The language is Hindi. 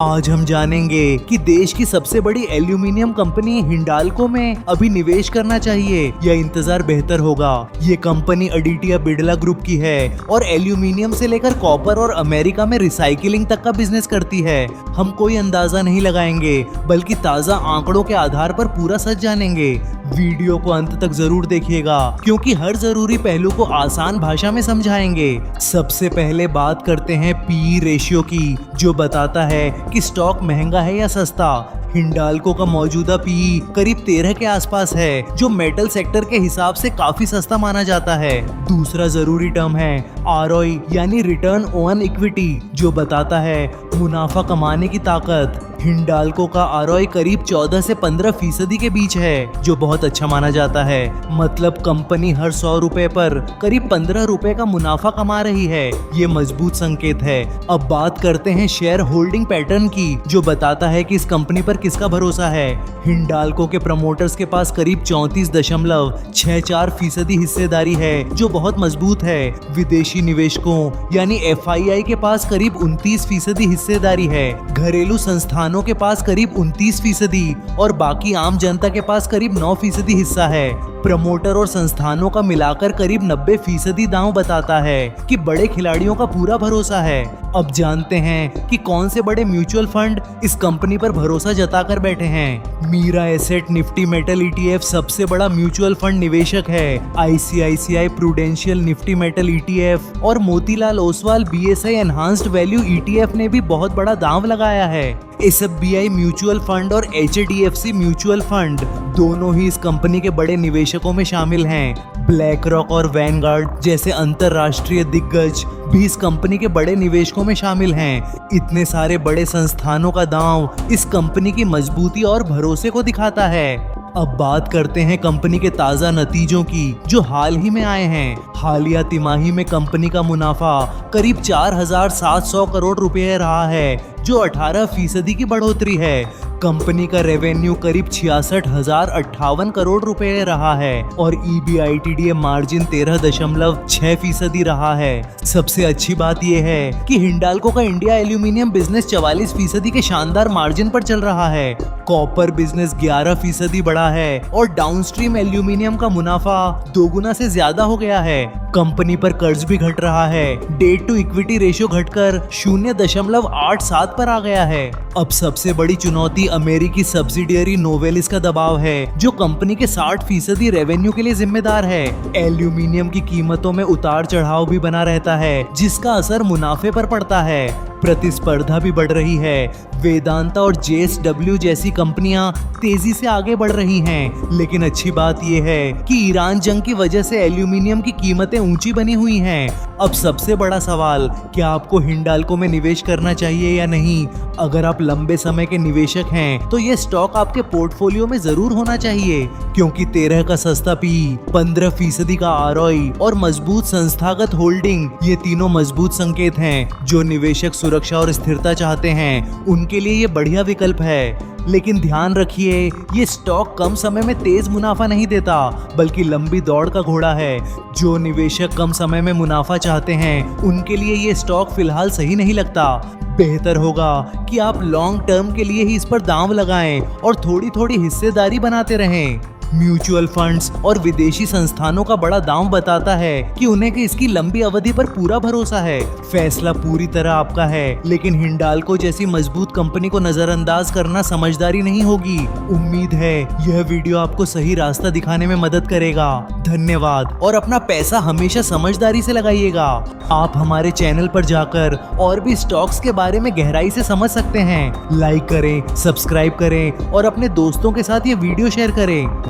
आज हम जानेंगे कि देश की सबसे बड़ी एल्यूमिनियम कंपनी हिंडाल्को में अभी निवेश करना चाहिए या इंतजार बेहतर होगा। ये कंपनी अडिटिया बिड़ला ग्रुप की है और एल्यूमिनियम से लेकर कॉपर और अमेरिका में रिसाइकिलिंग तक का बिजनेस करती है। हम कोई अंदाजा नहीं लगाएंगे बल्कि ताज़ा आंकड़ों के आधार पर पूरा सच जानेंगे। वीडियो को अंत तक जरूर देखिएगा क्योंकि हर जरूरी पहलू को आसान भाषा में समझाएंगे। सबसे पहले बात करते हैं पीई रेशियो की, जो बताता है कि स्टॉक महंगा है या सस्ता। हिंडाल्को का मौजूदा पीई करीब 13 के आसपास है, जो मेटल सेक्टर के हिसाब से काफी सस्ता माना जाता है। दूसरा जरूरी टर्म है आरओई यानी रिटर्न ऑन इक्विटी, जो बताता है मुनाफा कमाने की ताकत। हिंडाल्को का आरओई करीब 14 से 15% के बीच है, जो बहुत अच्छा माना जाता है। मतलब कंपनी हर 100 रुपए पर करीब 15 रुपए का मुनाफा कमा रही है। ये मजबूत संकेत है। अब बात करते हैं शेयर होल्डिंग पैटर्न की, जो बताता है कि इस कंपनी पर किसका भरोसा है। हिंडाल्को के प्रमोटर्स के पास करीब 34.64% हिस्सेदारी है, जो बहुत मजबूत है। विदेशी निवेशकों यानी एफआईआई के पास करीब 29% हिस्सेदारी है। घरेलू संस्थानों के पास करीब 29% और बाकी आम जनता के पास करीब 9% हिस्सा है। प्रमोटर और संस्थानों का मिलाकर करीब 90% दांव बताता है कि बड़े खिलाड़ियों का पूरा भरोसा है। अब जानते हैं कि कौन से बड़े म्यूचुअल फंड इस कंपनी पर भरोसा जताकर बैठे हैं। Mirae asset Nifty metal ETF सबसे बड़ा म्यूचुअल फंड निवेशक है। ICICI Prudential Nifty metal ETF और Motilal Oswal BSI enhanced value ETF ने भी बहुत बड़ा दांव लगाया है। एसएफबीआई म्यूचुअल फंड और एचडीएफसी म्यूचुअल फंड दोनों ही इस कंपनी के बड़े निवेशकों में शामिल हैं। ब्लैक रॉक और वैनगार्ड जैसे अंतरराष्ट्रीय दिग्गज भी इस कंपनी के बड़े निवेशकों में शामिल हैं। इतने सारे बड़े संस्थानों का दांव इस कंपनी की मजबूती और भरोसे को दिखाता है। अब बात करते हैं कंपनी के ताज़ा नतीजों की, जो हाल ही में आए हैं। हालिया तिमाही में कंपनी का मुनाफा करीब 4,700 करोड़ रुपए रहा है, जो 18% की बढ़ोतरी है। कंपनी का रेवेन्यू करीब 66,058 करोड़ रुपए रहा है और ईबीआईटीडी मार्जिन 13.6% रहा है। सबसे अच्छी बात यह है कि हिंडाल्को का इंडिया एल्यूमिनियम बिजनेस 44% के शानदार मार्जिन पर चल रहा है। कॉपर बिजनेस 11% बढ़ा है और डाउनस्ट्रीम एल्यूमिनियम का मुनाफा 2 गुना से ज्यादा हो गया है। कंपनी पर कर्ज भी घट रहा है। डेट टू इक्विटी रेशियो घटकर 0.87 पर आ गया है। अब सबसे बड़ी चुनौती अमेरिकी सब्सिडियरी नोवेलिस का दबाव है, जो कंपनी के 60% रेवेन्यू के लिए जिम्मेदार है। एल्यूमिनियम की कीमतों में उतार चढ़ाव भी बना रहता है, जिसका असर मुनाफे पर पड़ता है। प्रतिस्पर्धा भी बढ़ रही है। वेदांता और जेएसडब्ल्यू जैसी कंपनियां तेजी से आगे बढ़ रही हैं, लेकिन अच्छी बात यह है कि ईरान जंग की वजह से एल्यूमिनियम की कीमतें ऊंची बनी हुई हैं। अब सबसे बड़ा सवाल, क्या आपको हिंडाल्को में निवेश करना चाहिए या नहीं? अगर आप लंबे समय के निवेशक हैं, तो ये स्टॉक आपके पोर्टफोलियो में जरूर होना चाहिए, क्योंकि 13 का सस्ता पी, 15% का आरओई और मजबूत संस्थागत होल्डिंग, ये तीनों मजबूत संकेत हैं। जो निवेशक सुरक्षा और स्थिरता चाहते हैं, उनके लिए ये बढ़िया विकल्प है। लेकिन ध्यान रखिए, ये स्टॉक कम समय में तेज मुनाफा नहीं देता, बल्कि लंबी दौड़ का घोड़ा है। जो निवेशक कम समय में मुनाफा चाहते हैं, उनके लिए ये स्टॉक फिलहाल सही नहीं लगता। बेहतर होगा कि आप लॉन्ग टर्म के लिए ही इस पर दांव लगाएं और थोड़ी थोड़ी हिस्सेदारी बनाते रहें। म्यूचुअल फंड्स और विदेशी संस्थानों का बड़ा दांव बताता है कि उन्हें इसकी लंबी अवधि पर पूरा भरोसा है। फैसला पूरी तरह आपका है, लेकिन हिंडाल्को जैसी मजबूत कंपनी को नजरअंदाज करना समझदारी नहीं होगी। उम्मीद है यह वीडियो आपको सही रास्ता दिखाने में मदद करेगा। धन्यवाद और अपना पैसा हमेशा समझदारी से लगाइएगा। आप हमारे चैनल पर जाकर और भी स्टॉक्स के बारे में गहराई से समझ सकते हैं। लाइक करें, सब्सक्राइब करें और अपने दोस्तों के साथ ये वीडियो शेयर करें।